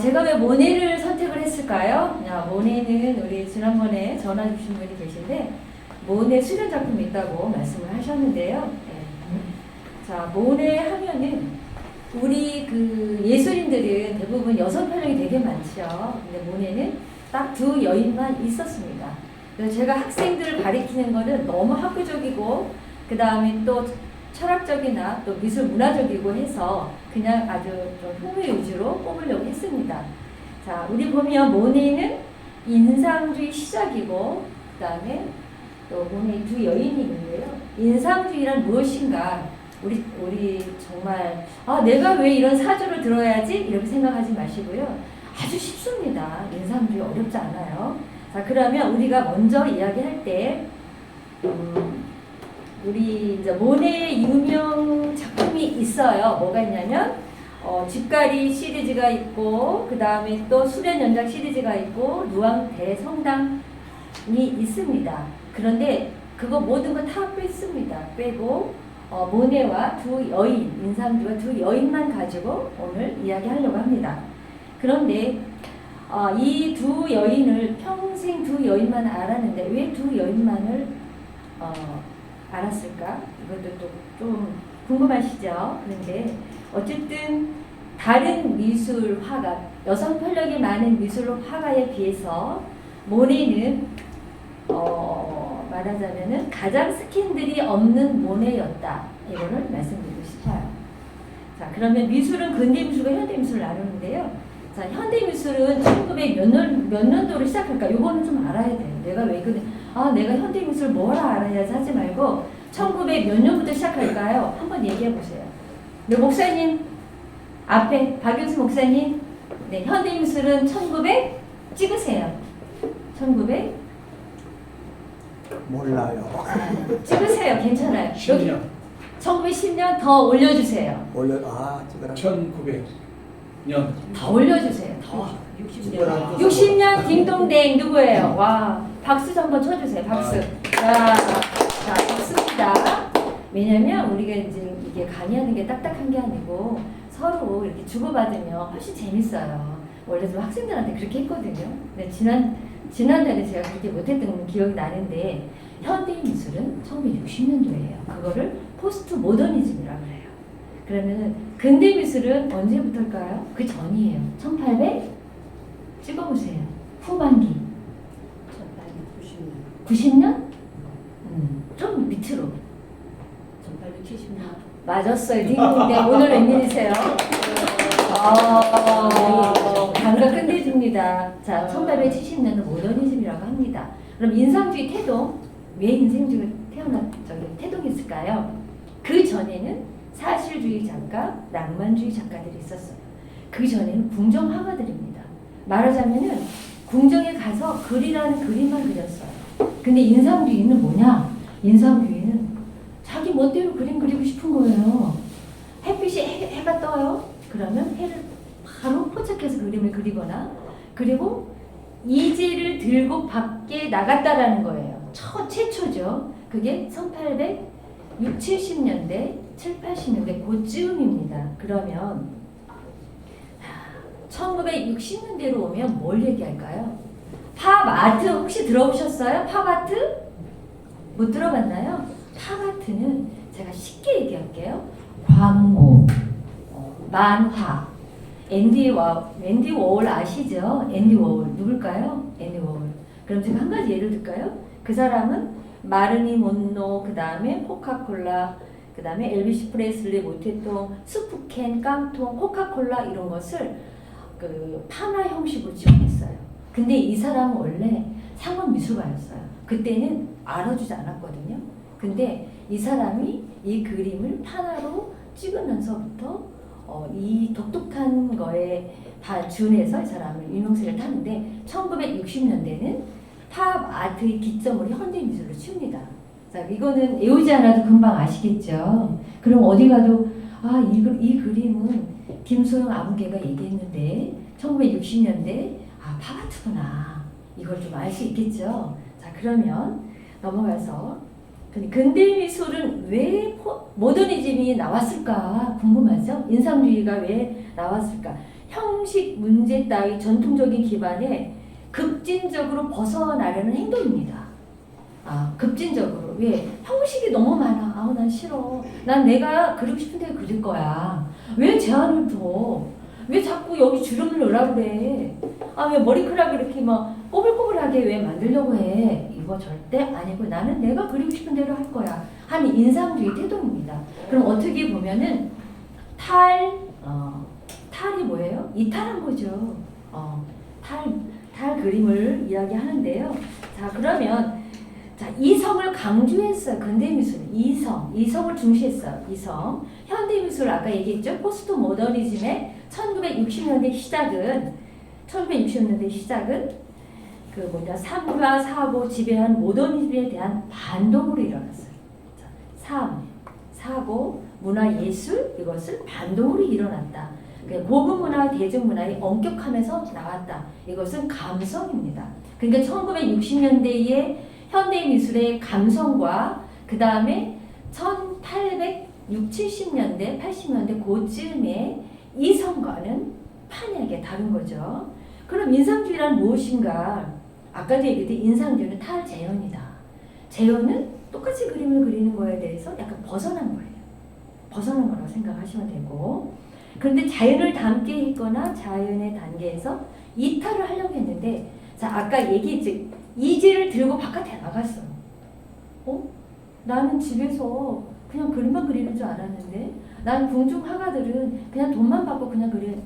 제가 왜 모네를 선택을 했을까요? 모네는 우리 지난번에 전화 주신 분이 계신데 모네 수련 작품이 있다고 말씀을 하셨는데요. 자, 모네 하면은 우리 그 예술인들은 대부분 여성 편력이 되게 많죠. 근데 모네는 딱 두 여인만 있었습니다. 그래서 제가 학생들을 가리키는 거는 너무 학구적이고 그 다음에 또 철학적이나 또 미술 문화적이고 해서 그냥 아주 좀 흥미 위주로 뽑으려고 했습니다. 자, 우리 보면 모네는 인상주의 시작이고 그 다음에 또 모네 두 여인이 있는데요. 인상주의란 무엇인가? 우리 정말 내가 왜 이런 사주를 들어야지 이렇게 생각하지 마시고요. 아주 쉽습니다. 인상주의 어렵지 않아요. 자, 그러면 우리가 먼저 이야기할 때 우리 이제 모네의 유명 작품이 있어요. 뭐가 있냐면 집가리 시리즈가 있고 그 다음에 또 수련연작 시리즈가 있고 누앙대성당이 있습니다. 그런데 그거 모든 거 다 뺐습니다. 빼고 모네와 두 여인, 인상주와 두 여인만 가지고 오늘 이야기하려고 합니다. 그런데 이 두 여인을 평생 두 여인만 알았는데 왜 두 여인만을 알았을까? 이것도 또 좀 궁금하시죠? 그런데 어쨌든 다른 미술 화가, 여성 편력이 많은 미술 화가에 비해서 모네는 말하자면은 가장 스캔들이 없는 모네였다. 이거를 말씀드리고 싶어요. 자, 그러면 미술은 근대 미술과 현대 미술을 나누는데요. 자, 현대 미술은 1900 몇 년도로 시작할까? 요거는 좀 알아야 돼요. 내가 왜 그래? 내가 현대 미술 뭐라 알아야지 하지 말고 1900 몇 년부터 시작할까요? 한번 얘기해 보세요. 네, 목사님 앞에 박윤수 목사님, 네, 현대 미술은 1900 찍으세요. 1900 몰라요. 찍으세요. 괜찮아요. 10년. 1910년 더 올려주세요. 찍어라. 1900년. 더 올려주세요. 더. 60년. 60년 딩동댕 누구예요? 와, 박수 좀 한번 쳐주세요. 박수. 자, 박수입니다. 왜냐면 우리가 이제 이게 강의하는 게 딱딱한 게 아니고 서로 이렇게 주고받으면 훨씬 재밌어요. 원래 좀 학생들한테 그렇게 했거든요. 근데 지난달에 제가 그렇게 못했던 기억이 나는데 현대 미술은 1960년도예요. 그거를 포스트 모더니즘이라고 해요. 그러면 근대 미술은 언제부터일까요? 그 전이에요. 1800 찍어보세요. 후반기. 90년? 좀 밑으로. 1870년. 맞았어요. 딩동댕. 오늘 웬일이세요? 감각 끝내줍니다. 자, 1870년은 모더니즘이라고 합니다. 그럼 인상주의 태동, 왜 인상주의 태동했을까요? 그 전에는 사실주의 작가, 낭만주의 작가들이 있었어요. 그 전에는 궁정 화가들입니다. 말하자면은 궁정에 가서 그리라는 그림만 그렸어요. 근데 인상주의는 뭐냐? 인상주의는 자기 멋대로 그림 그리고 싶은 거예요. 햇빛이 해가 떠요. 그러면 해를 바로 포착해서 그림을 그리거나, 그리고 이지를 들고 밖에 나갔다라는 거예요. 최초죠. 그게 1860, 70년대, 7, 80년대 그쯤입니다. 그러면 1960년대로 오면 뭘 얘기할까요? 팝아트 혹시 들어보셨어요? 팝아트? 못 들어봤나요? 팝아트는 제가 쉽게 얘기할게요. 광고, 만화, 앤디 워홀 아시죠? 앤디 워홀 누굴까요? 앤디 워홀. 그럼 제가 한 가지 예를 들까요? 그 사람은 마르니 몬로, 그 다음에 코카콜라, 그 다음에 엘비스 프레슬리, 모테통, 스프캔, 깡통, 코카콜라 이런 것을 그 판화 형식으로 지원했어요. 근데 이 사람은 원래 상업 미술가였어요. 그때는 알아주지 않았거든요. 근데 이 사람이 이 그림을 판화로 찍으면서부터 이 독특한 거에 다 준해서 이 사람을 유명세를 타는데 1960년대는 팝 아트의 기점으로 현대 미술로 치웁니다. 자, 이거는 외우지 않아도 금방 아시겠죠. 그럼 어디 가도 이 그림은 김소영 아무개가 얘기했는데 1960년대 팝 아트구나. 이걸 좀 알 수 있겠죠. 자, 그러면 넘어가서 근대 미술은 왜 모더니즘이 나왔을까 궁금하죠? 인상주의가 왜 나왔을까? 형식 문제 따위 전통적인 기반에 급진적으로 벗어나려는 행동입니다. 급진적으로. 왜? 형식이 너무 많아. 난 싫어. 난 내가 그리고 싶은 대로 그릴 거야. 왜 제한을 둬? 왜 자꾸 여기 주름을 넣으라고 그래? 왜 머리카락 이렇게 막 꼬불꼬불하게 왜 만들려고 해? 이거 절대 아니고 나는 내가 그리고 싶은 대로 할 거야. 하는 인상주의 태도입니다. 그럼 어떻게 보면은 탈이 뭐예요? 이탈한 거죠. 탈 그림을 이야기하는데요. 자, 그러면 이성을 강조했어요. 근대미술은 이성을 중시했어요. 이성. 현대미술 아까 얘기했죠. 포스트 모더니즘의 1960년대 시작은 삶과 사고 지배한 모더니즘에 대한 반동으로 일어났어요. 삶, 사고, 문화, 예술 이것을 반동으로 일어났다. 고급 문화와 대중 문화의 엄격함에서 나왔다. 이것은 감성입니다. 그러니까 1960년대의 현대 미술의 감성과 그 다음에 1860, 70년대, 80년대 그쯤의 이성과는 판이하게 다른 거죠. 그럼 인상주의란 무엇인가? 아까도 얘기했듯이 인상주의는 탈재현이다. 재현은 똑같이 그림을 그리는 거에 대해서 약간 벗어난 거예요. 벗어난 거라고 생각하시면 되고, 그런데 자연을 담게 했거나 자연의 단계에서 이탈을 하려고 했는데, 아까 얘기했지. 이지를 들고 바깥에 나갔어. 나는 집에서 그냥 그림만 그리는 줄 알았는데, 난 궁중 화가들은 그냥 돈만 받고 그냥 그림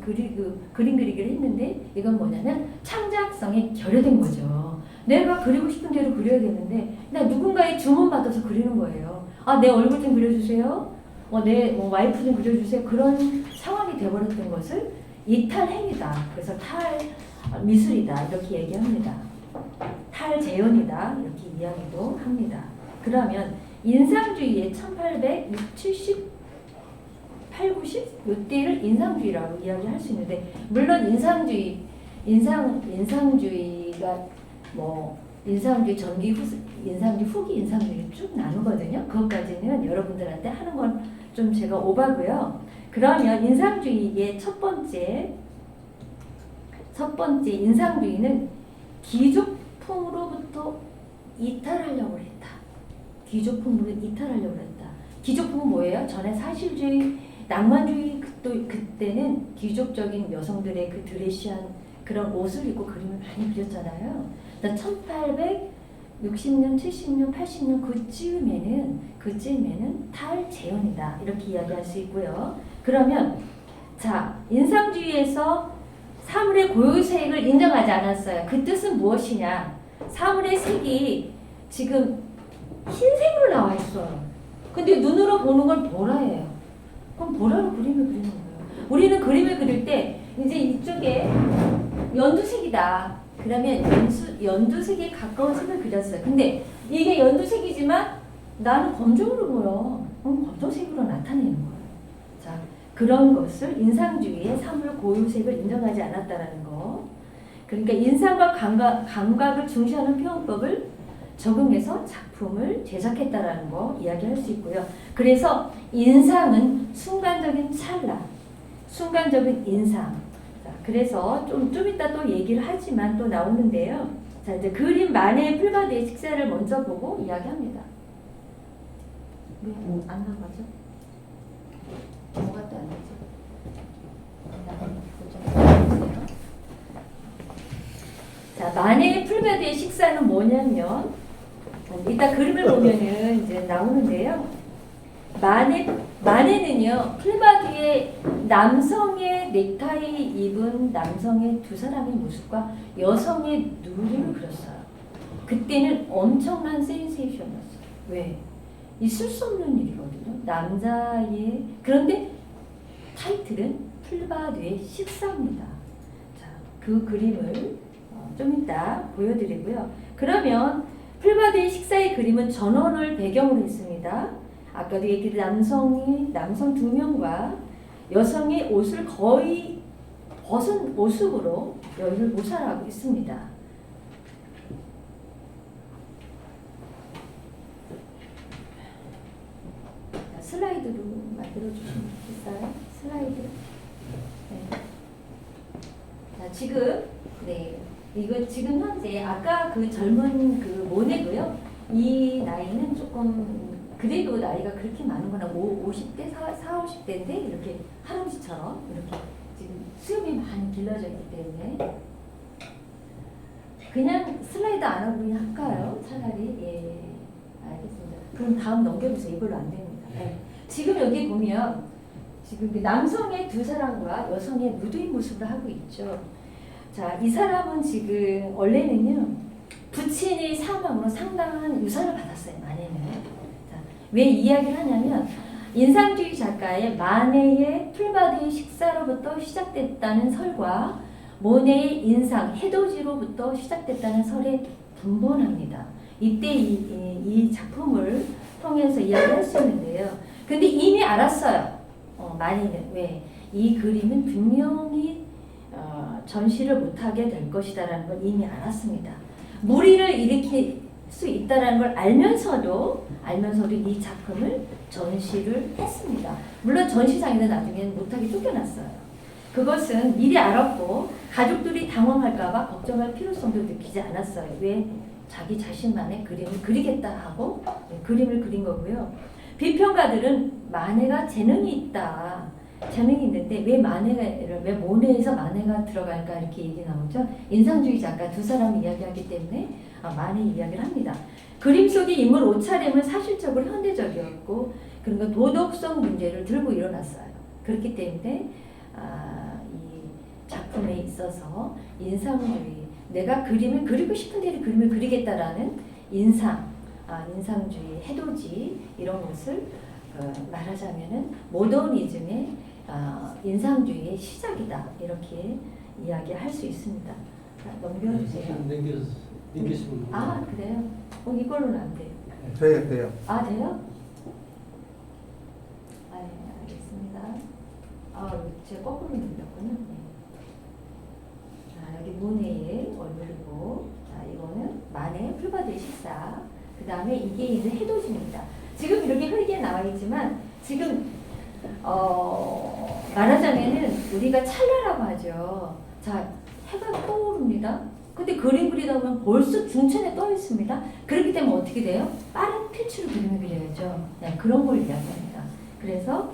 그리기를 했는데, 이건 뭐냐면 창작성에 결여된 거죠. 내가 그리고 싶은 대로 그려야 되는데, 나 누군가의 주문 받아서 그리는 거예요. 내 얼굴 좀 그려주세요. 내 와이프 좀 그려주세요. 그런 상황이 되어버렸던 것을 이탈행위다. 그래서 탈미술이다. 이렇게 얘기합니다. 탈재현이다. 이렇게 이야기도 합니다. 그러면 인상주의의 1860, 70, 8, 90 이때를 인상주의라고 이야기할 수 있는데, 물론 인상주의가 인상주의 전기, 인상주의 후기, 인상주의 쭉 나누거든요. 그것까지는 여러분들한테 하는 건 좀 제가 오바고요. 그러면 인상주의의 첫 번째 인상주의는 기족풍으로부터 이탈하려고 했다. 기족풍으로 이탈하려고 했다. 기족풍은 뭐예요? 전에 사실주의, 낭만주의 그때는 귀족적인 여성들의 그 드레시한 그런 옷을 입고 그림을 많이 그렸잖아요. 1860년, 70년, 80년 그쯤에는 탈재현이다. 이렇게 이야기할 수 있고요. 그러면 인상주의에서 사물의 고유색을 인정하지 않았어요. 그 뜻은 무엇이냐? 사물의 색이 지금 흰색으로 나와 있어요. 근데 눈으로 보는 건 보라예요. 그럼 보라로 그림을 그리는 거예요. 우리는 그림을 그릴 때 이제 이쪽에 연두색이다. 그러면 연두색에 가까운 색을 그렸어요. 근데 이게 연두색이지만 나는 검정으로 보여. 그럼 검정색으로 나타내는 거예요. 그런 것을 인상주의의 사물 고유색을 인정하지 않았다라는 거. 그러니까 인상과 감각을 중시하는 표현법을 적용해서 작품을 제작했다라는 거 이야기할 수 있고요. 그래서 인상은 순간적인 찰나, 순간적인 인상. 그래서 좀 이따 또 얘기를 하지만 또 나오는데요. 이제 그림 만해의 풀바디의 식사를 먼저 보고 이야기합니다. 왜 안 나가죠? 뭐가 또 안 되죠? 만해의 풀바디의 식사는 뭐냐면, 이따 그림을 보면은 이제 나오는데요. 만해는요, 풀바디에 남성의 넥타이 입은 남성의 두 사람의 모습과 여성의 누리를 그렸어요. 그때는 엄청난 센세이션이었어요. 왜? 있을 수 없는 일이거든요. 남자의, 그런데 타이틀은 풀바디의 식사입니다. 그 그림을 좀 이따 보여드리고요. 그러면 풀바디의 식사의 그림은 전원을 배경으로 했습니다. 아까도 얘기했듯이 남성 두 명과 여성의 옷을 거의 벗은 모습으로 여인을 모살하고 있습니다. 슬라이드로 만들어 주시면 좋겠어요. 슬라이드. 네. 자, 지금 이거 지금 현재 아까 그 젊은 그 모네고요. 이 나이는 조금 그래도 나이가 그렇게 많은 거나 50대, 50대인데 이렇게 할아버지처럼 이렇게 지금 수염이 많이 길러져 있기 때문에 그냥 슬라이드 안 하고 그냥 할까요? 차라리. 예, 알겠습니다. 그럼 다음 넘겨주세요. 이걸로 안 됩니다. 네. 지금 여기 보면 지금 그 남성의 두 사람과 여성의 무도인 모습을 하고 있죠. 자, 이 사람은 지금 원래는요 부친의 사망으로 상당한 유산을 받았어요. 마네는. 자, 왜 이야기를 하냐면 인상주의 작가의 마네의 풀바디의 식사로부터 시작됐다는 설과 모네의 인상 해돋이로부터 시작됐다는 설에 분분합니다. 이때 이 작품을 통해서 이야기를 할 수 있는데요. 근데 이미 알았어요. 마네는 왜? 이 그림은 분명히 전시를 못하게 될 것이다라는 걸 이미 알았습니다. 무리를 일으킬 수 있다라는 걸 알면서도 이 작품을 전시를 했습니다. 물론 전시장에는 나중에는 못하게 쫓겨났어요. 그것은 미리 알았고 가족들이 당황할까봐 걱정할 필요성도 느끼지 않았어요. 왜? 자기 자신만의 그림을 그리겠다 하고 그림을 그린 거고요. 비평가들은 마네가 재능이 있다. 재능이 있는데 왜 모네에서 마네가 들어갈까 이렇게 얘기 나오죠. 인상주의 작가 두 사람이 이야기하기 때문에 마네 이야기를 합니다. 그림 속의 인물 옷차림은 사실적으로 현대적이었고 그러니까 도덕성 문제를 들고 일어났어요. 그렇기 때문에 이 작품에 있어서 인상주의 내가 그림을 그리고 싶은 대로 그림을 그리겠다라는 인상주의 해돋이 이런 것을 말하자면은 모더니즘의 인상주의의 시작이다 이렇게 이야기할 수 있습니다. 자, 넘겨주세요. 넘기시면 아 그래요? 이걸로는 안 돼요. 돼요, 돼요. 아 돼요? 아 네, 알겠습니다. 제가 거꾸로 눌렀구나. 네. 자 여기 모네의 얼굴이고, 자 이거는 마네 풀바디의 식사. 그 다음에 이게 이제 해돋이입니다. 지금 이렇게 흐리게 나와 있지만 지금 말하자면은 우리가 찰나라고 하죠. 자 해가 떠오릅니다. 근데 그림 그리다 보면 벌써 중천에 떠 있습니다. 그렇기 때문에 어떻게 돼요? 빠른 필추로 그림을 그려야죠. 네, 그런 걸 이야기합니다. 그래서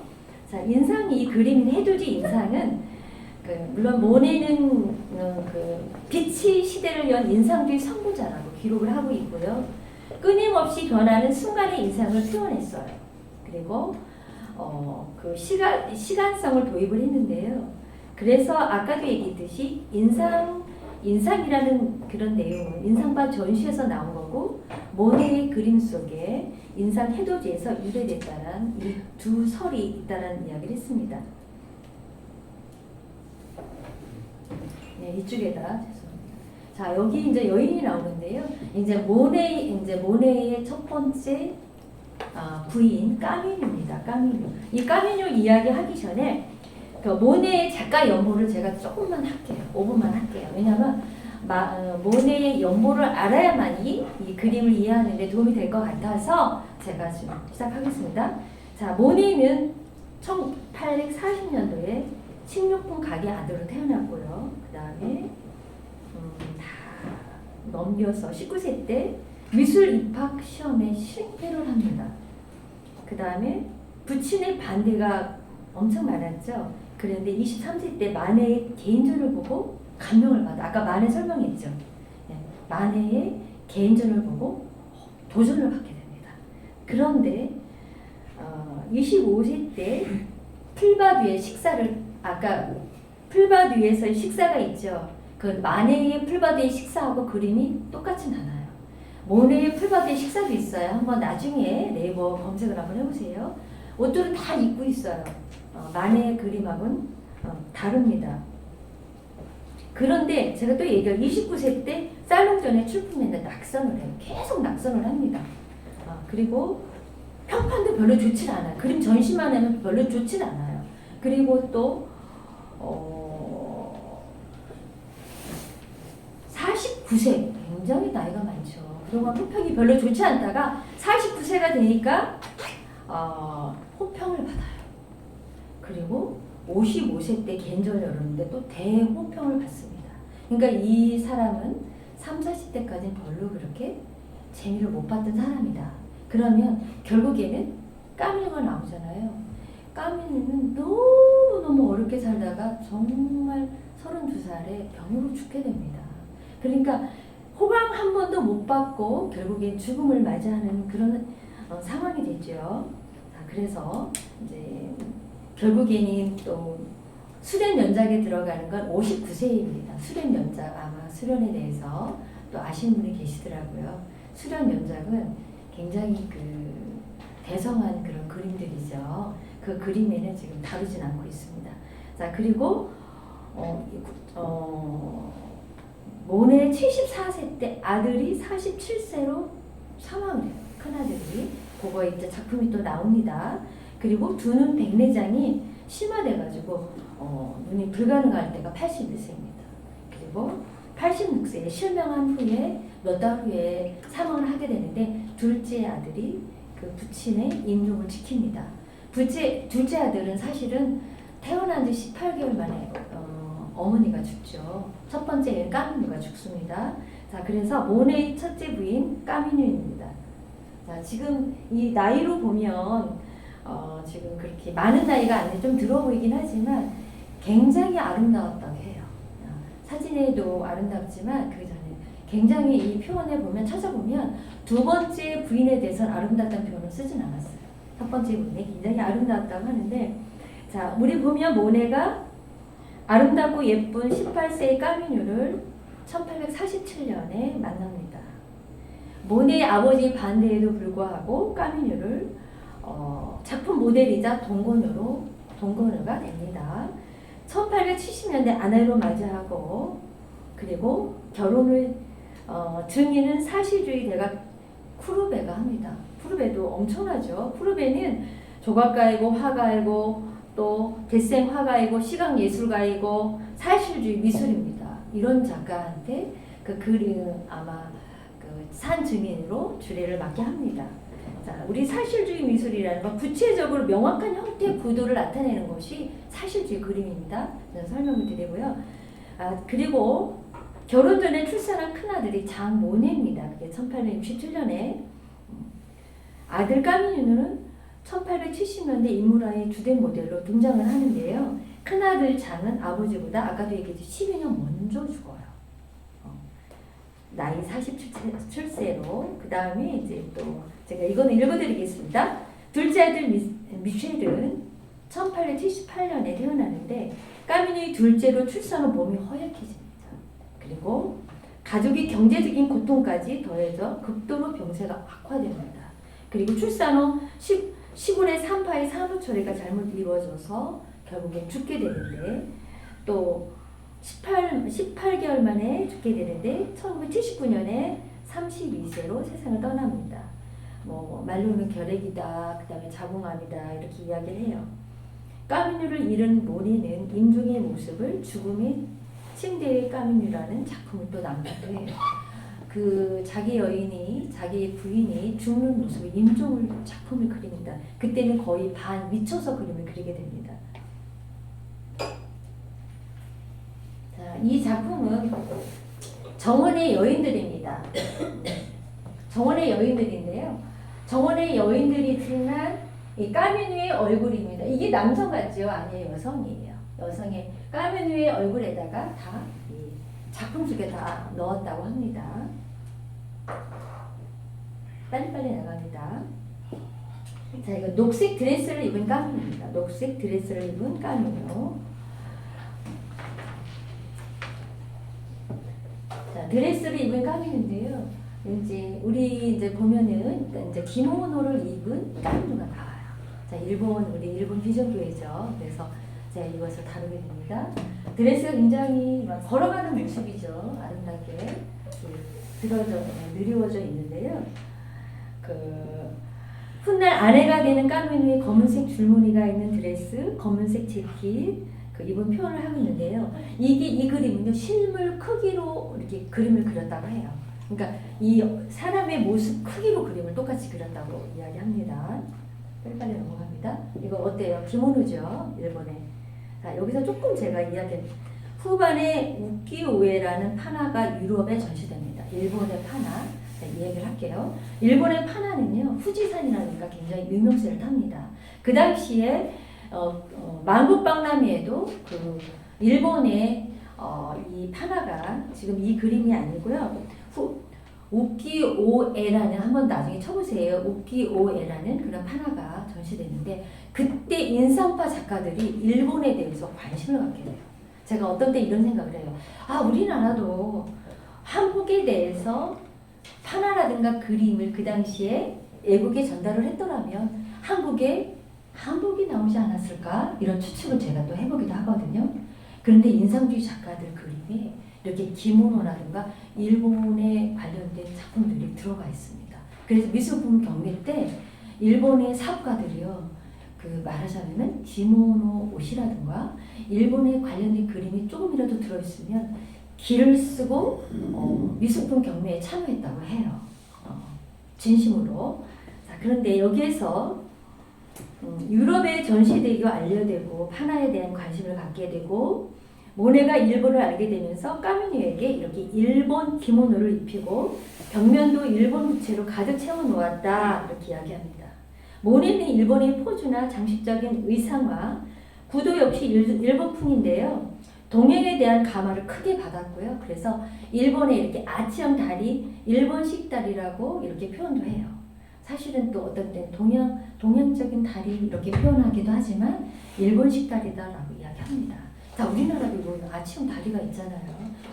자 인상이 이 그림 해돋이 인상은 물론 모네는 그 빛의 시대를 연 인상주의 선구자라고 기록을 하고 있고요. 끊임없이 변하는 순간의 인상을 표현했어요. 그리고 그 시간성을 도입을 했는데요. 그래서 아까도 얘기했듯이 인상이라는 그런 내용은 인상파 전시에서 나온 거고 모네의 그림 속에 인상 해돋이에서 유래됐다는 이 두 설이 있다는 이야기를 했습니다. 네, 이쪽에다 죄송합니다. 자 여기 이제 여인이 나오는데요. 이제 모네의 첫 번째 부인 까미뉴입니다. 까미뉴. 이 까미뉴 이야기하기 전에 그 모네의 작가 연보를 제가 조금만 할게요. 5분만 할게요. 왜냐하면 모네의 연보를 알아야만이 이 그림을 이해하는 데 도움이 될 것 같아서 제가 지금 시작하겠습니다. 자, 모네는 1840년도에 식료품 가게 아들로 태어났고요. 그 다음에 다 넘겨서 19세 때 미술 입학 시험에 실패를 합니다. 그 다음에 부친의 반대가 엄청 많았죠. 그런데 23세 때 마네의 개인전을 보고 감명을 받아. 아까 마네 설명했죠. 네, 마네의 개인전을 보고 도전을 받게 됩니다. 그런데 25세 때 풀바디의 식사를 아까 풀바디에서의 식사가 있죠. 그 마네의 풀바디의 식사하고 그림이 똑같진 않아요. 모네의 풀바디의 식사도 있어요. 한번 나중에 네이버 검색을 한번 해보세요. 옷들은 다 입고 있어요. 마네의 그림하고는 다릅니다. 그런데 제가 또 얘기할 29세 때 살롱전에 출품했는데 낙선을 해요. 계속 낙선을 합니다. 그리고 평판도 별로 좋진 않아요. 그림 전시만 하면 별로 좋진 않아요. 그리고 또 49세 굉장히 나이가 많죠. 그동안 호평이 별로 좋지 않다가 49세가 되니까 호평을 받아요. 그리고 55세 때 개인전을 열었는데 또 대호평을 받습니다. 그러니까 이 사람은 3, 40대까지는 별로 그렇게 재미를 못 봤던 사람이다. 그러면 결국에는 까미녀가 나오잖아요. 까미녀는 너무너무 어렵게 살다가 정말 32살에 병으로 죽게 됩니다. 그러니까 호강 한 번도 못 받고 결국엔 죽음을 맞이하는 그런 상황이 되죠. 그래서 이제 결국에는 또 수련 연작에 들어가는 건 59세입니다. 수련 연작 아마 수련에 대해서 또 아시는 분이 계시더라고요. 수련 연작은 굉장히 그 대성한 그런 그림들이죠. 그 그림에는 지금 다루진 않고 있습니다. 자 그리고 모네 74세 때 아들이 47세로 사망을 해요. 큰아들이. 그거 이제 작품이 또 나옵니다. 그리고 두 눈 백내장이 심화돼가지고 눈이 불가능할 때가 81세입니다. 그리고 86세에 실명한 후에 몇 달 후에 사망을 하게 되는데 둘째 아들이 그 부친의 임종을 지킵니다. 둘째 아들은 사실은 태어난 지 18개월 만에 어머니가 죽죠. 첫 번째는 까미뉴가 죽습니다. 자, 그래서 모네의 첫째 부인 까미뉴입니다. 자, 지금 이 나이로 보면 지금 그렇게 많은 나이가 아닌데 좀 들어 보이긴 하지만 굉장히 아름다웠다고 해요. 사진에도 아름답지만 그 전에 굉장히 이 표현에 보면 찾아보면 두 번째 부인에 대해서는 아름답다는 표현을 쓰진 않았어요. 첫 번째 부인이 굉장히 아름다웠다고 하는데 자, 우리 보면 모네가 아름답고 예쁜 18세의 까미뉴를 1847년에 만납니다. 모네의 아버지 반대에도 불구하고 까미뉴를 작품 모델이자 동거녀가 됩니다. 1870년대 아내로 맞이하고 그리고 결혼을 증인은 사실주의 대가 쿠르베가 합니다. 쿠르베도 엄청나죠. 쿠르베는 조각가이고 화가이고 또 대생 화가이고 시각 예술가이고 사실주의 미술입니다. 이런 작가한테 그 그림 아마 그 산 증인으로 주례를 맡게 합니다. 자, 우리 사실주의 미술이라는 건 구체적으로 명확한 형태 구도를 나타내는 것이 사실주의 그림입니다. 저는 설명을 드리고요. 그리고 결혼 전에 출산한 큰아들이 장모네입니다. 그게 1867년에 아들 까미뉴는 1870년대 인물화의 주된 모델로 등장을 하는데요. 큰아들 장은 아버지보다 아까도 얘기했듯이 12년 먼저 죽어요. 나이 47세로 그 다음에 이제 또 제가 이거는 읽어드리겠습니다. 둘째 아들 미셸은 1878년에 태어나는데 까미뉴의 둘째로 출산 후 몸이 허약해집니다. 그리고 가족이 경제적인 고통까지 더해져 극도로 병세가 악화됩니다. 그리고 출산 후 시골의 산파의 산후 처리가 잘못 이루어져서 결국엔 죽게 되는데 또 18개월 만에 죽게 되는데 1979년에 32세로 세상을 떠납니다. 말로는 결핵이다, 그 다음에 자궁암이다 이렇게 이야기를 해요. 까미뉴를 잃은 모네는 임종의 모습을 죽음의 침대의 까미뉴라는 작품을 또 남기도 해요. 그 자기 부인이 죽는 모습을 임종을 작품을 그립니다. 그때는 거의 반 미쳐서 그림을 그리게 됩니다. 자, 이 작품은 정원의 여인들입니다. 정원의 여인들인데요. 정원의 여인들이지만 이 까미뉴의 얼굴입니다. 이게 남성 같죠? 아니에요, 여성이에요. 여성의 까미뉴의 얼굴에다가 다 이 작품 속에 다 넣었다고 합니다. 빨리빨리 나갑니다. 자, 이거 녹색 드레스를 입은 까미뉴입니다. 녹색 드레스를 입은 까미뉴. 자, 드레스를 입은 까미뉴인데요. 우리 보면은 이제 기모노를 입은 까미뉴가 나와요. 자, 우리 일본 비전교회죠. 그래서 제가 이것을 다루게 됩니다. 드레스가 굉장히 막 걸어가는 모습이죠. 아름답게 드리워져 있는데요. 훗날 아내가 되는 까미뉴의 검은색 줄무늬가 있는 드레스, 검은색 재킷 입은 표현을 하고 있는데요. 이 그림은요 실물 크기로 이렇게 그림을 그렸다고 해요. 그러니까 이 사람의 모습 크기로 그림을 똑같이 그렸다고 이야기합니다. 빨리빨리 넘어갑니다. 이거 어때요? 기모노죠, 일본에. 자, 여기서 조금 제가 이야기한 후반에 우키오에라는 파나가 유럽에 전시됩니다. 일본의 파나. 자, 이야기를 할게요. 일본의 파나는요, 후지산이라니까 굉장히 유명세를 탑니다. 그 당시에 만국박람회에도 그 일본의 이 파나가 지금 이 그림이 아니고요. 우키오에라는 한번 나중에 쳐보세요. 우키오에라는 그런 파나가 전시되는데 그때 인상파 작가들이 일본에 대해서 관심을 갖게 돼요. 제가 어떤 때 이런 생각을 해요. 아, 우리나라도 한국에 대해서 파나라든가 그림을 그 당시에 애국에 전달을 했더라면 한국에 한복이 나오지 않았을까? 이런 추측을 제가 또 해보기도 하거든요. 그런데 인상주의 작가들 그림에 이렇게 기모노라든가 일본에 관련된 작품들이 들어가 있습니다. 그래서 미술품 경매 때 일본의 사업가들이요, 그 말하자면은 기모노 옷이라든가 일본에 관련된 그림이 조금이라도 들어있으면 기를 쓰고 미술품 경매에 참여했다고 해요. 진심으로. 자, 그런데 여기에서 유럽에 전시되고 알려되고 파나에 대한 관심을 갖게 되고 모네가 일본을 알게 되면서 까미뉴에게 이렇게 일본 기모노를 입히고 벽면도 일본 무채로 가득 채워 놓았다 이렇게 이야기합니다. 모네는 일본의 포즈나 장식적인 의상화, 구도 역시 일본풍인데요. 동양에 대한 감화를 크게 받았고요. 그래서 일본의 이렇게 아치형 다리, 일본식 다리라고 이렇게 표현도 해요. 사실은 또 어떤 때는 동양적인 다리 이렇게 표현하기도 하지만 일본식 다리다라고 이야기합니다. 자, 우리나라도 이런 아치형 다리가 있잖아요.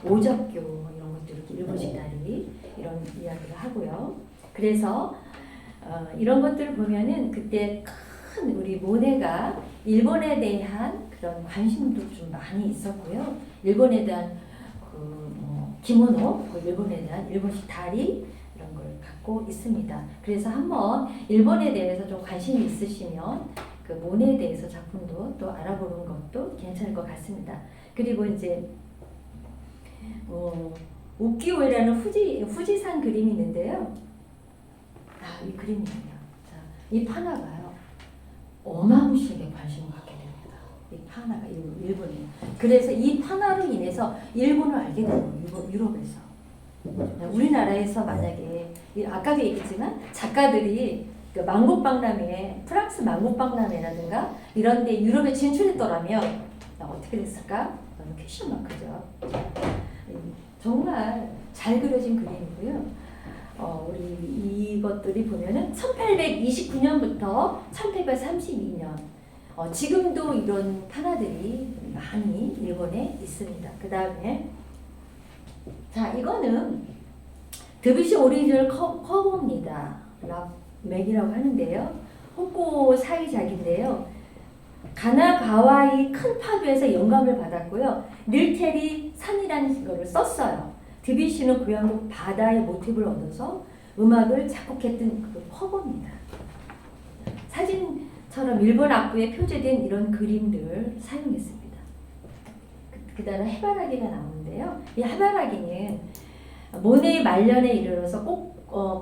오적교 이런 것도 이렇게 일본식 다리 이런 이야기를 하고요. 그래서 이런 것들을 보면은 그때 큰 우리 모네가 일본에 대한 그런 관심도 좀 많이 있었고요. 일본에 대한 기모노, 일본에 대한 일본식 다리 이런 걸 갖고 있습니다. 그래서 한번 일본에 대해서 좀 관심이 있으시면 그 모네에 대해서 작품도 또 알아보는 것도 괜찮을 것 같습니다. 그리고 이제 우키오에라는 후지산 그림이 있는데요. 이 그림이에요. 자, 이 파나가요. 어마무시하게 관심을 갖게 됩니다. 이 파나가 일본이. 그래서 이 파나로 인해서 일본을 알게 되는 유럽에서. 우리나라에서 만약에 아까도 얘기했지만 작가들이 그 만국박람회, 프랑스 만국박람회라든가 이런 데 유럽에 진출했더라면 어떻게 됐을까? 너무 퀘션 마크죠. 정말 잘 그려진 그림이고요. 우리 이것들이 보면은 1829년부터 1832년 지금도 이런 파나들이 많이 일본에 있습니다. 그 다음에 자, 이거는 드뷔시 오리지널 커버입니다. 락맥이라고 하는데요. 호코 사이작인데요. 가나가와이 큰 파도에서 영감을 받았고요. 닐테리 산이라는 거를 썼어요. 드뷔시는 고향국 바다의 모티브를 얻어서 음악을 작곡했던 그 커버입니다. 사진처럼 일본 악보에 표제된 이런 그림들 사용했습니다. 그 다음에 해바라기가 나오는데요. 이 해바라기는 모네의 말년에 이르러서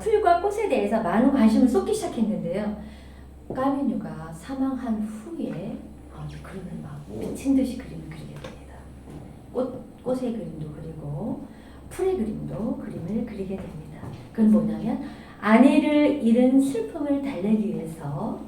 풀과 꽃에 대해서 많은 관심을 쏟기 시작했는데요. 까미뉴가 사망한 후에 그림을 막 미친 듯이 그림을 그리게 됩니다. 꽃의 그림도 그리고 풀의 그림을 그리게 됩니다. 그건 뭐냐면 아내를 잃은 슬픔을 달래기 위해서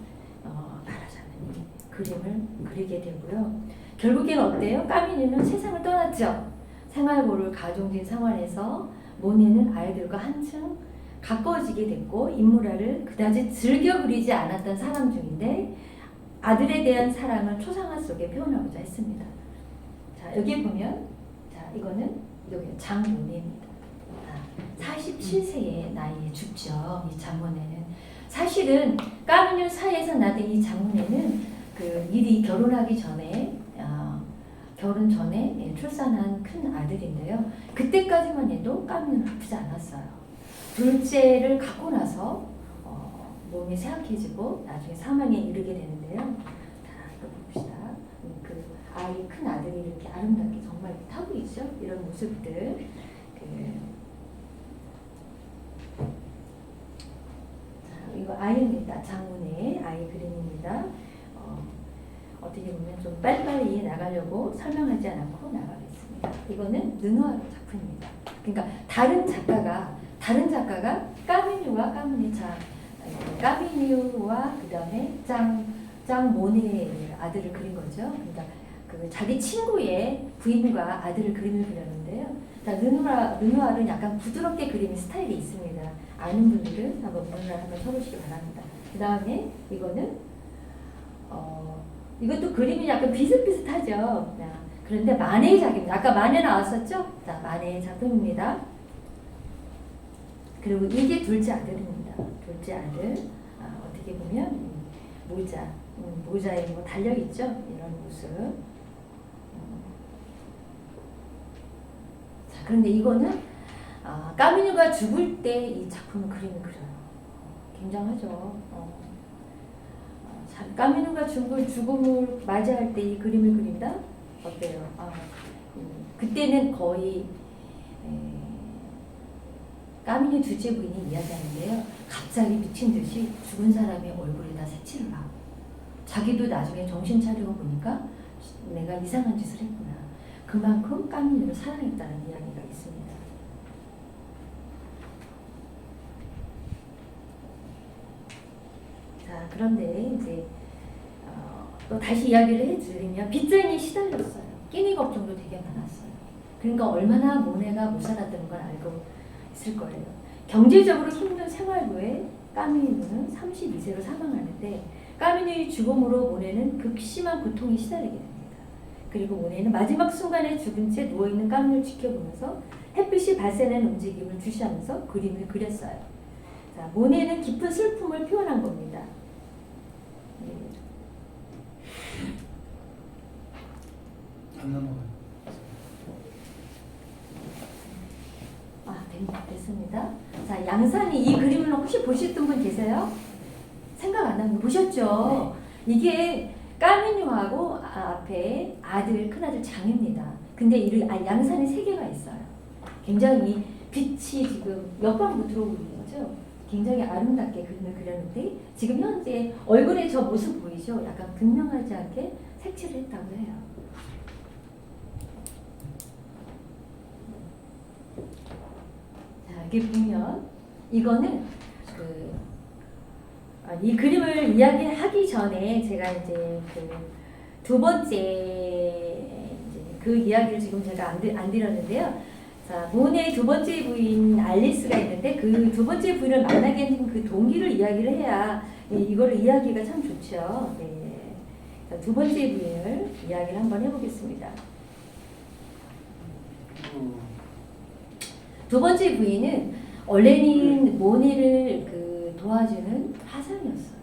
말하자면 그림을 그리게 되고요. 결국엔 어때요? 까미뉴는 세상을 떠났죠. 생활고를 가중된 생활에서 모네는 아이들과 한층 가까워지게 됐고 인물화를 그다지 즐겨 그리지 않았던 사람 중인데 아들에 대한 사랑을 초상화 속에 표현하고자 했습니다. 자, 여기 보면 자, 이거는 여기 장모네입니다. 47세의 나이에 죽죠. 이 장모네는 사실은 까미뉴 사이에서 나던 이 장모네는 그 미리 결혼하기 전에 결혼 전에 출산한 큰 아들인데요. 그때까지만 해도 까미뉴는 아프지 않았어요. 둘째를 갖고 나서 몸이 쇠약해지고 나중에 사망에 이르게 되는데요. 자, 이거 봅시다. 그 아이 큰 아들이 이렇게 아름답게 정말 타고 있죠. 이런 모습들. 자, 이거 아이입니다. 장문의 아이 그림입니다. 어떻게 보면 좀 빨리빨리 나가려고 설명하지 않고 나가겠습니다. 이거는 르누아르 작품입니다. 그러니까 다른 작가가 까미뉴와 까미네차, 까미뉴와 그다음에 짱 모네의 아들을 그린 거죠. 그러니까 그 자기 친구의 부인과 아들을 그림을 그렸는데요. 자, 르누아르는 약간 부드럽게 그리는 스타일이 있습니다. 아는 분들은 한번 문을 한번 쳐보시기 바랍니다. 그 다음에 이거는 이것도 그림이 약간 비슷비슷하죠. 자, 그런데 마네의 작입니다. 아까 마네 나왔었죠? 자, 마네의 작품입니다. 그리고 이게 둘째 아들입니다. 둘째 아들. 어떻게 보면 모자에 뭐 달려있죠? 이런 모습. 자, 그런데 이거는 까미뉴가 죽을 때 이 작품을 그림을 그려요. 굉장하죠. 까미뉴가 죽음을 맞이할 때 이 그림을 그린다? 어때요? 그때는 거의 까미뉴 둘째 부인이 이야기하는데요. 갑자기 미친 듯이 죽은 사람의 얼굴에다 색칠을 하고 자기도 나중에 정신 차리고 보니까 내가 이상한 짓을 했구나. 그만큼 까미뉴를 사랑했다는 이야기가 있습니다. 자, 그런데 이제 또 다시 이야기를 해드리면 빚쟁이에 시달렸어요. 끼니 걱정도 되게 많았어요. 그러니까 얼마나 모네가 못 살았다는 걸 알고 있을 거예요. 경제적으로 힘든 생활 후에 까미뉴는 32세로 사망하는데 까미뉴의 죽음으로 모네는 극심한 고통에 시달리게 됩니다. 그리고 모네는 마지막 순간에 죽은 채 누워있는 까미뉴를 지켜보면서 햇빛이 발산하는 움직임을 주시하면서 그림을 그렸어요. 자, 모네는 깊은 슬픔을 표현한 겁니다. 안 넘어가요. 됐습니다. 자, 양산이 이 그림을 혹시 보셨던 분 계세요? 생각 안 나는 거 보셨죠? 네. 이게 까미뉴하고 앞에 큰아들 장입니다. 근데 양산이 3개가 있어요. 굉장히 빛이 지금 역광으로 들어오고 있는 거죠. 굉장히 아름답게 그림을 그렸는데 지금 현재 얼굴에 저 모습 보이죠? 약간 극명하지 않게 색칠을 했다고 해요. 자, 여기 보면 이거는 이 그림을 이야기하기 전에 제가 이제 두 번째 그 이야기를 지금 제가 안 드렸는데요. 자, 모네의 두 번째 부인 알리스가 있는데 그 두 번째 부인을 만나게 된 그 동기를 이야기를 해야 이거를 이야기가 참 좋죠. 네. 자, 두 번째 부인을 이야기를 한번 해보겠습니다. 두 번째 부인은 원래는 모네를 도와주는 화상이었어요.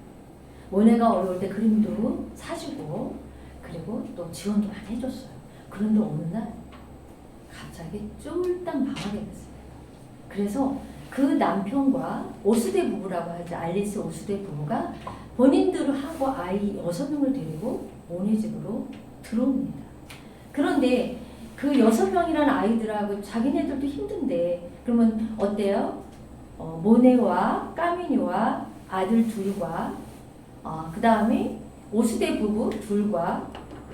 모네가 어려울 때 그림도 사주고 그리고 또 지원도 많이 해줬어요. 그런데 어느 날 갑자기 쫄딱 망하게 됐습니다. 그래서 그 남편과 오수대 부부라고 하죠. 알리스 오수대 부부가 본인들하고 아이 6명을 데리고 모네 집으로 들어옵니다. 그런데 그 6명이라는 아이들하고 자기네들도 힘든데 그러면 어때요? 모네와 까미뉴와 아들 둘과 그 다음에 오수대 부부 둘과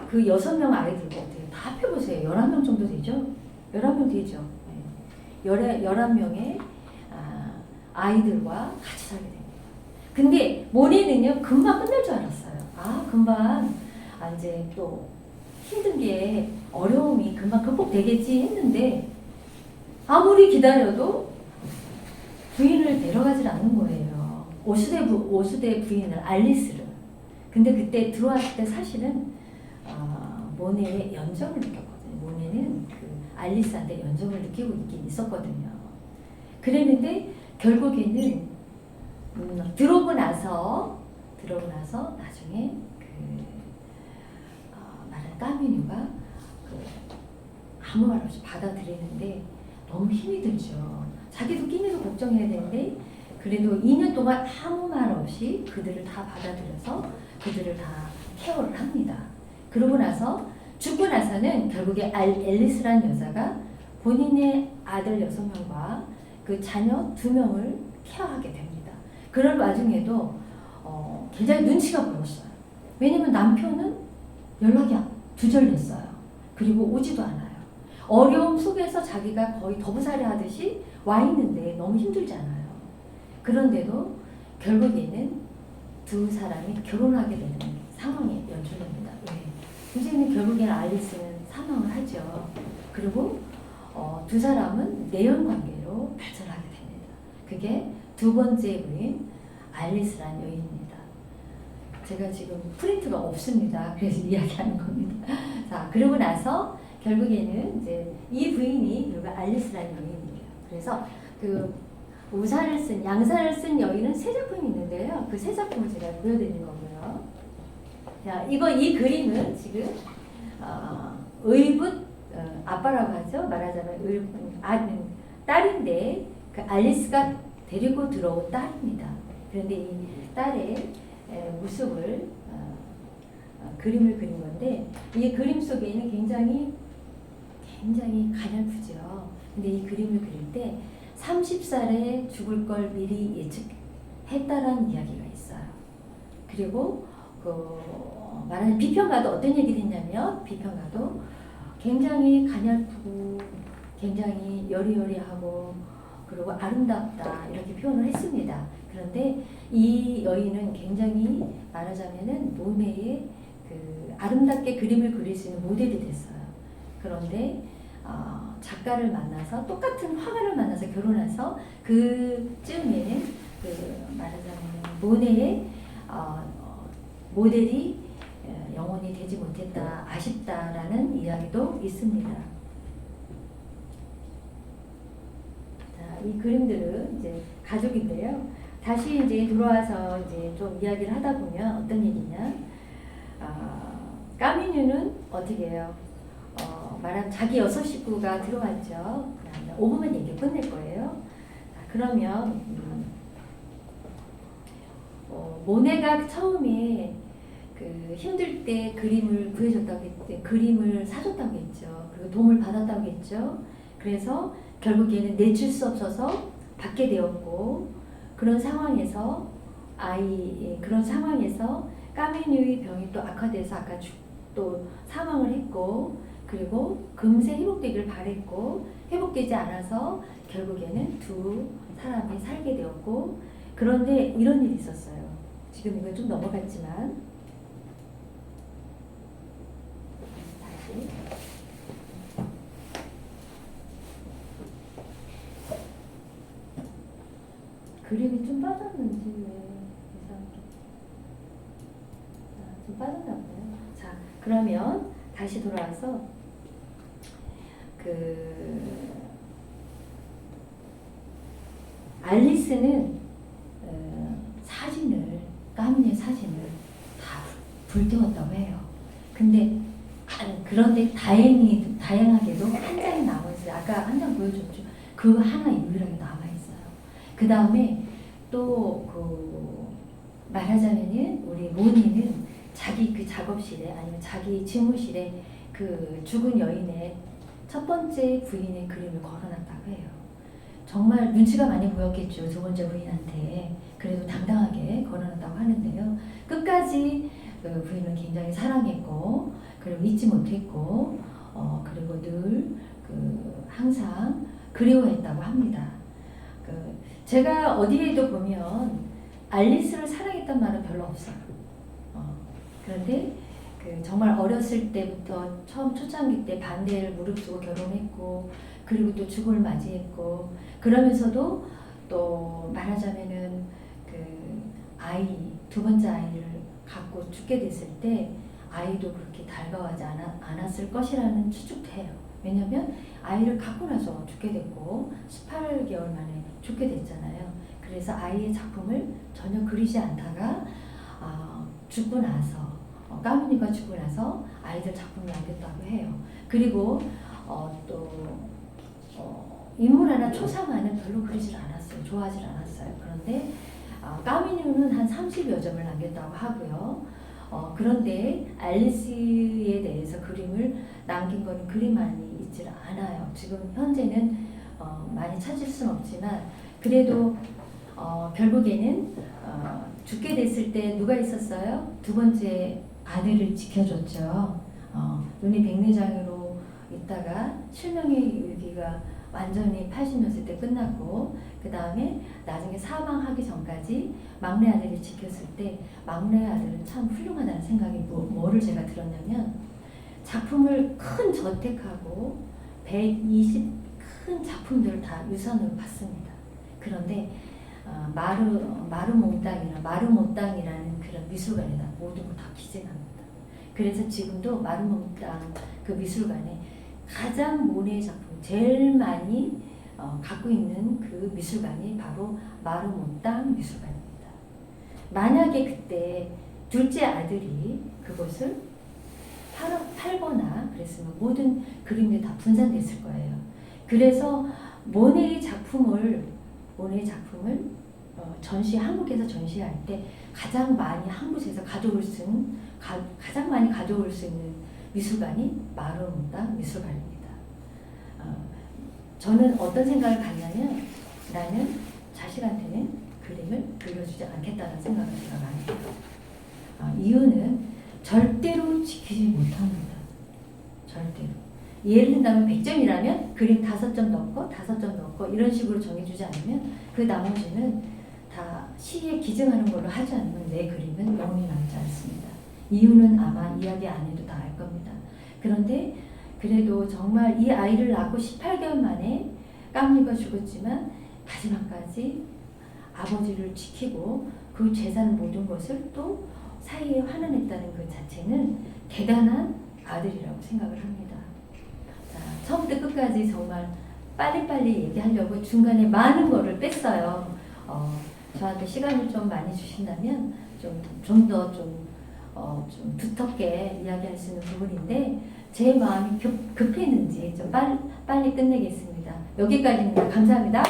그 6명 아이들과 어때요? 다 합해보세요. 11명 정도 되죠? 11명 되죠. 네. 11명의 아이들과 같이 살게 됩니다. 근데 모네는요 금방 끝날 줄 알았어요. 금방 이제 또 힘든 게 어려움이 금방 극복되겠지 했는데 아무리 기다려도 부인을 데려가질 않는 거예요. 오수대 부인을 알리스를. 근데 그때 들어왔을 때 사실은 모네의 연정을 느꼈거든요. 모네는 그 알리스한테 연정을 느끼고 있긴 있었거든요. 그랬는데 결국에는 들어오고 나서 나중에 말한 까미뉴가 아무 말 없이 받아들이는데 너무 힘이 들죠. 자기도 끼니도 걱정해야 되는데 그래도 2년 동안 아무 말 없이 그들을 다 받아들여서 그들을 다 케어를 합니다. 그러고 나서 죽고 나서는 결국에 앨리스라는 여자가 본인의 아들 6명과 그 자녀 2명을 케어하게 됩니다. 그런 와중에도 굉장히 눈치가 보였어요. 왜냐면 남편은 연락이 두절됐어요. 그리고 오지도 않아요. 어려움 속에서 자기가 거의 더부살이 하듯이 와 있는데 너무 힘들잖아요. 그런데도 결국에는 두 사람이 결혼하게 되는 상황이 연출됩니다. 왜? 선생님 결국에는 알리스는 사망을 하죠. 그리고 두 사람은 내연 관계로 발전하게 됩니다. 그게 두 번째 부인 알리스라는 여인입니다. 제가 지금 프린트가 없습니다. 그래서 이야기하는 겁니다. 자, 그러고 나서 결국에는 이제 이 부인이 결국 알리스라는 여인이에요. 그래서 그 우산을 쓴 양산을 쓴 여인은 세 작품이 있는데요. 그 세 작품을 제가 보여드리는 거고요. 자, 이 그림은 지금 의붓 아빠라고 하죠. 말하자면 딸인데 그 알리스가 데리고 들어온 딸입니다. 그런데 이 딸의 모습을 그림을 그린 건데 이 그림 속에는 굉장히 가냘프죠. 근데 이 그림을 그릴 때 30살에 죽을 걸 미리 예측했다라는 이야기가 있어요. 그리고 말하는 비평가도 어떤 얘기를 했냐면 비평가도 굉장히 가냘프고 굉장히 여리여리하고 그리고 아름답다 이렇게 표현을 했습니다. 그런데 이 여인은 굉장히 말하자면은 모네의 그 아름답게 그림을 그릴 수 있는 모델이 됐어요. 그런데 작가를 만나서 똑같은 화가를 만나서 결혼해서 그쯤에는 그 말하자면 모네의 모델이 영원히 되지 못했다 아쉽다라는 이야기도 있습니다. 자, 이 그림들은 이제 가족인데요. 다시 이제 들어와서 이제 좀 이야기를 하다 보면 어떤 얘기냐? 까미뉴는 어떻게 해요? 말하면 자기 6식구가 들어왔죠. 5분만 얘기 끝낼 거예요. 자, 그러면 모네가 처음에 그 힘들 때 그림을 구해줬다고 했대, 그림을 사줬다고 했죠. 그리고 도움을 받았다고 했죠. 그래서 결국에는 내줄 수 없어서 받게 되었고 그런 상황에서 그런 상황에서 까메뉴의 병이 또 악화돼서 아까 또 사망을 했고 그리고 금세 회복되기를 바랬고 회복되지 않아서 결국에는 두 사람이 살게 되었고 그런데 이런 일이 있었어요. 지금 이건 좀 넘어갔지만 다시 그림이 좀 빠졌는지 왜 이상하게 좀 빠졌나 보네요. 자, 그러면 다시 돌아와서 알리스는 사진을 까미의 사진을 다 불태웠다고 해요. 그런데 다행하게도 한 장이 남아있어요. 아까 한 장 보여줬죠. 그 하나 유일하게 남아있어요. 그 다음에 또 말하자면은 우리 모니는 자기 그 작업실에 아니면 자기 집무실에 그 죽은 여인의 첫 번째 부인의 그림을 걸어놨다고 해요. 정말 눈치가 많이 보였겠죠. 두 번째 부인한테. 그래도 당당하게 걸어놨다고 하는데요. 끝까지 그 부인을 굉장히 사랑했고 그리고 잊지 못했고 그리고 늘 항상 그리워했다고 합니다. 제가 어디에도 보면 알리스를 사랑했단 말은 별로 없어요. 그런데 정말 어렸을 때부터 처음 초창기 때 반대를 무릅쓰고 결혼했고 그리고 또 죽음을 맞이했고 그러면서도 또 말하자면은 두 번째 아이를 갖고 죽게 됐을 때 아이도 그렇게 달가워하지 않았을 것이라는 추측도 해요. 왜냐하면 아이를 갖고 나서 죽게 됐고 18개월 만에 죽게 됐잖아요. 그래서 아이의 작품을 전혀 그리지 않다가 죽고 나서 까무니가 죽고 나서 아이들 작품을 남겼다고 해요. 그리고 또 인물 하나 초상화는 별로 그리질 않았어요. 좋아하지 않았어요. 그런데 까미뉴는 한 30여 점을 남겼다고 하고요. 그런데 알리스에 대해서 그림을 남긴 거는 그리만이 있질 않아요. 지금 현재는 많이 찾을 수는 없지만 그래도 결국에는 죽게 됐을 때 누가 있었어요? 두 번째 아들을 지켜줬죠. 눈이 백내장으로 있다가 실명의 유기가 완전히 80몇 때 끝났고 그 다음에 나중에 사망하기 전까지 막내 아들이 지켰을 때 막내 아들은 참 훌륭하다는 생각이 뭐를 제가 들었냐면 작품을 큰 저택하고 120 큰 작품들을 다 유산으로 받습니다. 그런데 마르몽땅이나 마르모땅이라는 그런 미술관에다 모든 걸 다 기증합니다. 그래서 지금도 마르몽땅 그 미술관에 가장 모네의 작품 제일 많이 갖고 있는 그 미술관이 바로 마르몽땅 미술관입니다. 만약에 그때 둘째 아들이 그것을 팔거나 그랬으면 모든 그림들이 다 분산됐을 거예요. 그래서 모네의 작품을 한국에서 전시할 때 가장 많이 한국에서 가장 많이 가져올 수 있는 미술관이 마르몽땅 미술관입니다. 저는 어떤 생각을 갖냐면 나는 자식한테는 그림을 그려주지 않겠다는 생각을 제가 많이 해요. 이유는 절대로 지키지 못합니다. 절대로. 예를 든다면 100점이라면 그림 5점 넣고 이런 식으로 정해주지 않으면 그 나머지는 다 시에 기증하는 걸로 하지 않으면 내 그림은 영원히 남지 않습니다. 이유는 아마 이야기 안 해도 다 알 겁니다. 그런데 그래도 정말 이 아이를 낳고 18개월 만에 깜니가 죽었지만 마지막까지 아버지를 지키고 그 재산 모든 것을 또 사이에 환원했다는 그 자체는 대단한 아들이라고 생각을 합니다. 자, 처음부터 끝까지 정말 빨리빨리 얘기하려고 중간에 많은 거를 뺐어요. 저한테 시간을 좀 많이 주신다면 좀 더 좀 두텁게 이야기할 수 있는 부분인데 제 마음이 급했는지 좀 빨리 끝내겠습니다. 여기까지입니다. 감사합니다.